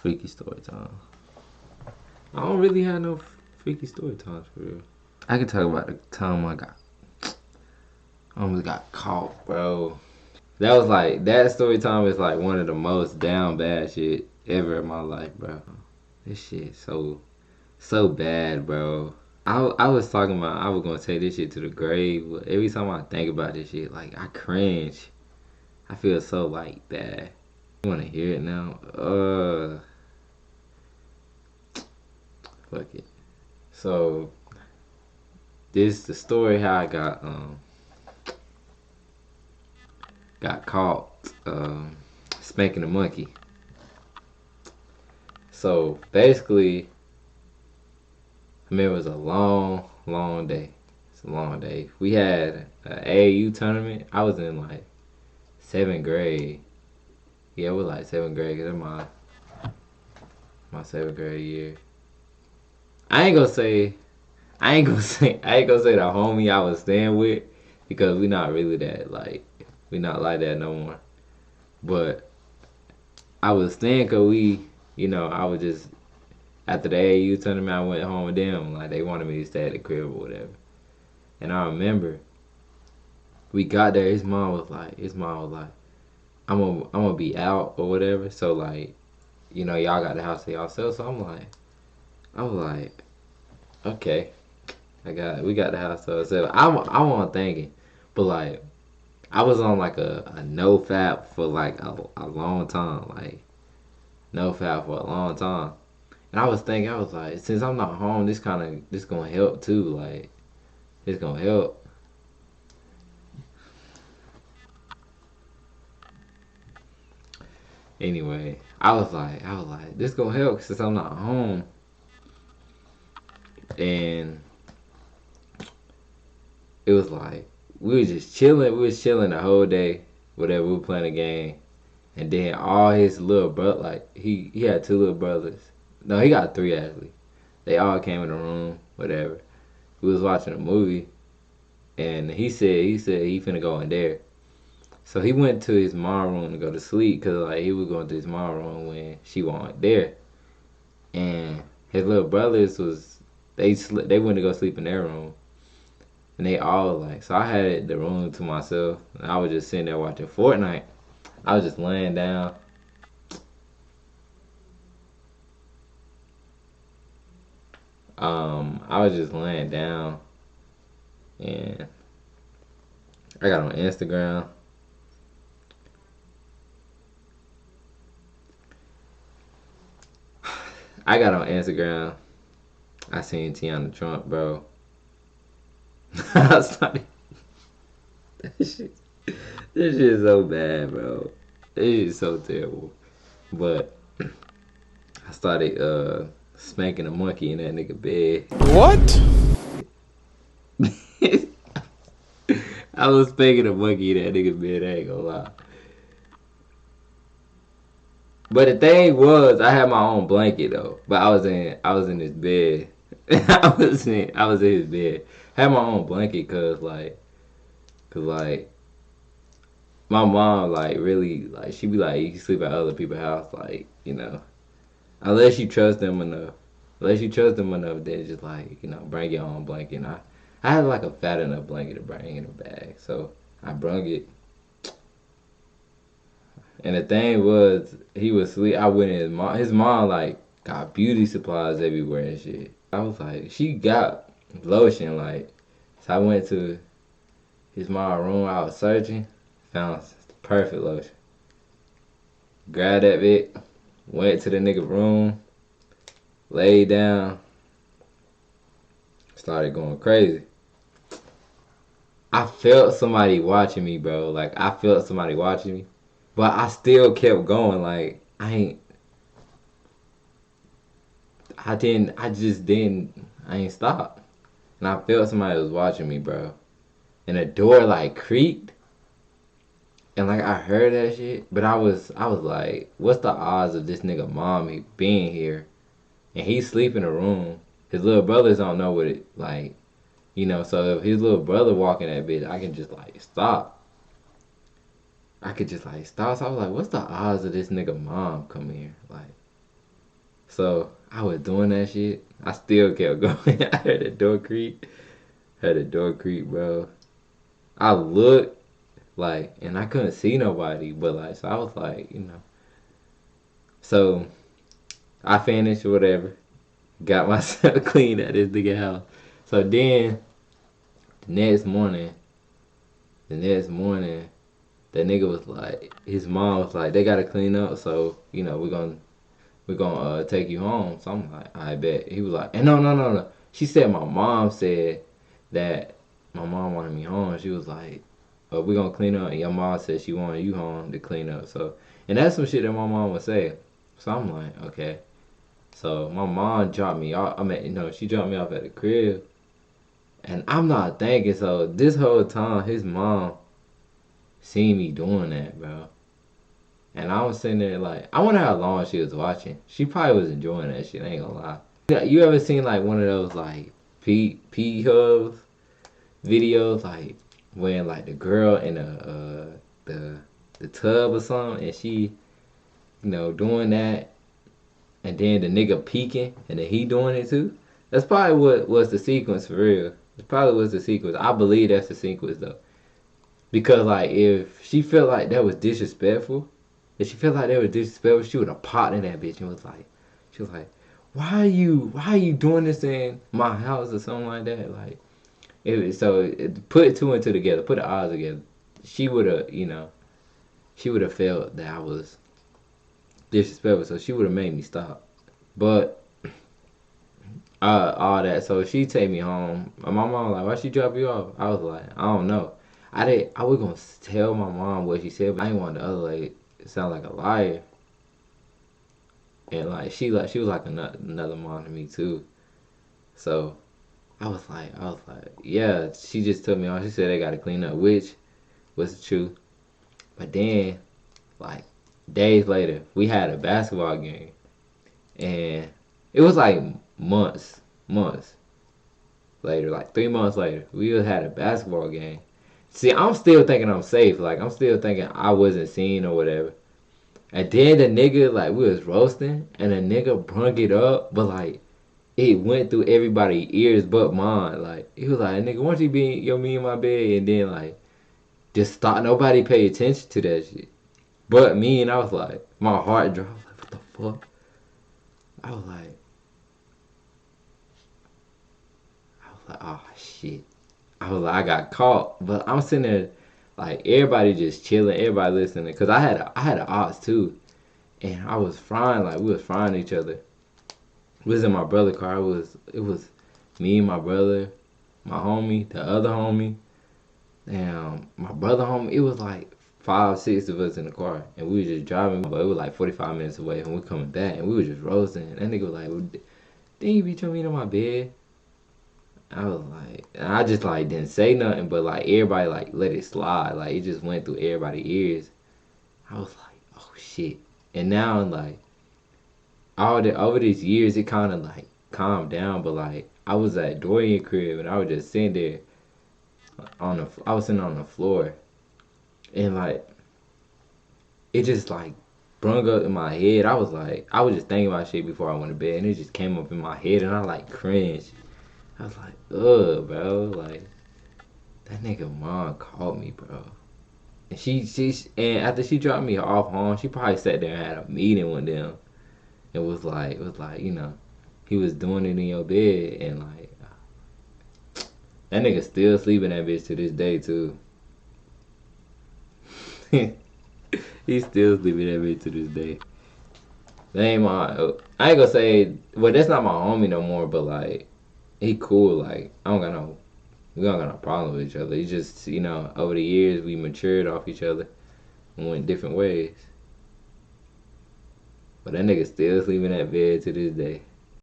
Freaky story time. I don't really have no freaky story times for real. I can talk about the time I almost got caught, bro. That was like that story time is like one of the most down bad shit ever in my life, bro. This shit so bad, bro. I was talking about I was gonna take this shit to the grave, but every time I think about this shit, like I cringe. I feel so like bad. You wanna hear it now? Fuck it. So this the story how I got caught spanking a monkey. So basically, I mean it was a long day. It's a long day. We had an AAU tournament. I was in like seventh grade. Yeah, it was like seventh grade. Cause my seventh grade year. I ain't gonna say I ain't gonna say the homie I was staying with because we not really that like we not like that no more. But I was staying cause I was just after the AAU tournament I went home with them like they wanted me to stay at the crib or whatever. And I remember we got there. His mom was like, I'm gonna be out or whatever. So like, y'all got the house to yourself. So I was like, okay, we got the house to ourselves. I wasn't thinking, but like, I was on like a no fap for like a long time, like no fap for a long time. And I was thinking, I was like, since I'm not home, this gonna help too, like, it's gonna help. Anyway, I was like, this gonna help since I'm not home. And it was like we was just chilling. We was chilling the whole day. Whatever, we were playing a game, and then all his little brother, like he had two little brothers. No, he got three actually. They all came in the room. Whatever. We was watching a movie, and he said he finna go in there. So he went to his mom room to go to sleep because like he was going to his mom room when she wasn't there, and his little brothers they went to go sleep in their room. And they all like, so I had the room to myself. And I was just sitting there watching Fortnite. I was just laying down. I was just laying down, and I got on Instagram. I got on Instagram. I seen Tiana Trump, bro. I started. This shit, this shit is so bad, bro. This shit is so terrible. But I started spanking a monkey in that nigga bed. What? I was spanking a monkey in that nigga bed. I ain't gonna lie. But the thing was, I had my own blanket though. But I was in his bed. I was in his bed. I had my own blanket cause like my mom like really like she be like you can sleep at other people's house like unless you trust them enough. Unless you trust them enough, then just like bring your own blanket. And I had like a fat enough blanket to bring in a bag, so I brung it. And the thing was, he was asleep. I went in his mom. His mom like got beauty supplies everywhere and shit. I was like, she got lotion like. So I went to his mom's room. I was searching, found perfect lotion. Grabbed that bit, went to the nigga room, laid down, started going crazy. I felt somebody watching me, bro. Like I felt somebody watching me, but I still kept going. Like I ain't stopped. And I felt somebody was watching me, bro. And the door like creaked. And like I heard that shit. But I was like, what's the odds of this nigga mommy being here? And he sleep in a room. His little brothers don't know what it like, so if his little brother walking that bitch, I can just like stop. I could just like stop. So I was like, what's the odds of this nigga mom coming here? Like So I was doing that shit. I still kept going. I heard the door creak. Heard the door creak, bro. I looked like, and I couldn't see nobody, but like, so I was like, you know. So I finished whatever. Got myself clean at this nigga house. So then the next morning, the next morning, that nigga was like, his mom was like, they gotta clean up, so you know we're gonna take you home. So I'm like, I bet. He was like, and no. She said my mom said that my mom wanted me home. She was like, we're gonna clean up, and your mom said she wanted you home to clean up. So, and that's some shit that my mom would say. So I'm like, okay. So my mom dropped me off. I mean, she dropped me off at the crib, and I'm not thinking. So this whole time, his mom seen me doing that, bro. And I was sitting there like, I wonder how long she was watching. She probably was enjoying that shit. I ain't gonna lie. You ever seen like one of those like pee hubs videos, like when like the girl in the tub or something, and she doing that, and then the nigga peeking, and then he doing it too. That's probably what was the sequence for real. It probably was the sequence. I believe that's the sequence though, because like if she felt like that was disrespectful, if she felt like that was disrespectful, she would have popped in that bitch and was like, she was like, why are you doing this in my house or something like that? Like, put two and two together, put the odds together. She would have, she would have felt that I was disrespectful, so she would have made me stop. But all that, so she take me home. My mom was like, why she drop you off? I was like, I don't know. I was gonna tell my mom what she said, but I didn't want the other lady to sound like a liar. And she was like another mom to me too. So I was like, yeah. She just took me on. She said they got to clean up, which was the truth. But then, like days later, we had a basketball game, and it was like months later, like 3 months later, we had a basketball game. See, I'm still thinking I'm safe. Like I'm still thinking I wasn't seen or whatever. And then the nigga, like we was roasting, and the nigga brung it up, but like it went through everybody's ears but mine. Like he was like, "Nigga, why don't you be me in my bed?" And then like just stop. Nobody paid attention to that shit, but me. And I was like, my heart dropped. I was like, what the fuck? I was like, oh shit. I was like, I got caught, but I'm sitting there like everybody just chilling, everybody listening, cause I had an ox too, and I was frying like we was frying each other. We was in my brother's car. It was me and my brother, my homie, the other homie. Damn, my brother homie. It was like 5, 6 of us in the car, and we was just driving. But it was like 45 minutes away, and we coming back, and we was just roasting. And that nigga was like, well, "Didn't you be telling me to my bed?" I was like, and I just like didn't say nothing, but like everybody like let it slide. Like it just went through everybody's ears. I was like, oh shit. And now like over these years, it kind of like calmed down. But like I was at Dorian crib, and I was just sitting there I was sitting on the floor, and like it just like brung up in my head. I was just thinking about shit before I went to bed, and it just came up in my head, and I like cringed. I was like, ugh, bro, like that nigga mom called me, bro. And and after she dropped me off home, she probably sat there and had a meeting with them. It was like, he was doing it in your bed, and like that nigga still sleeping that bitch to this day too. He's still sleeping that bitch to this day. That ain't I ain't gonna say, well, that's not my homie no more, but like, he cool. Like, we don't got no problem with each other. He just, over the years, we matured off each other and went different ways. But that nigga still sleeping in that bed to this day.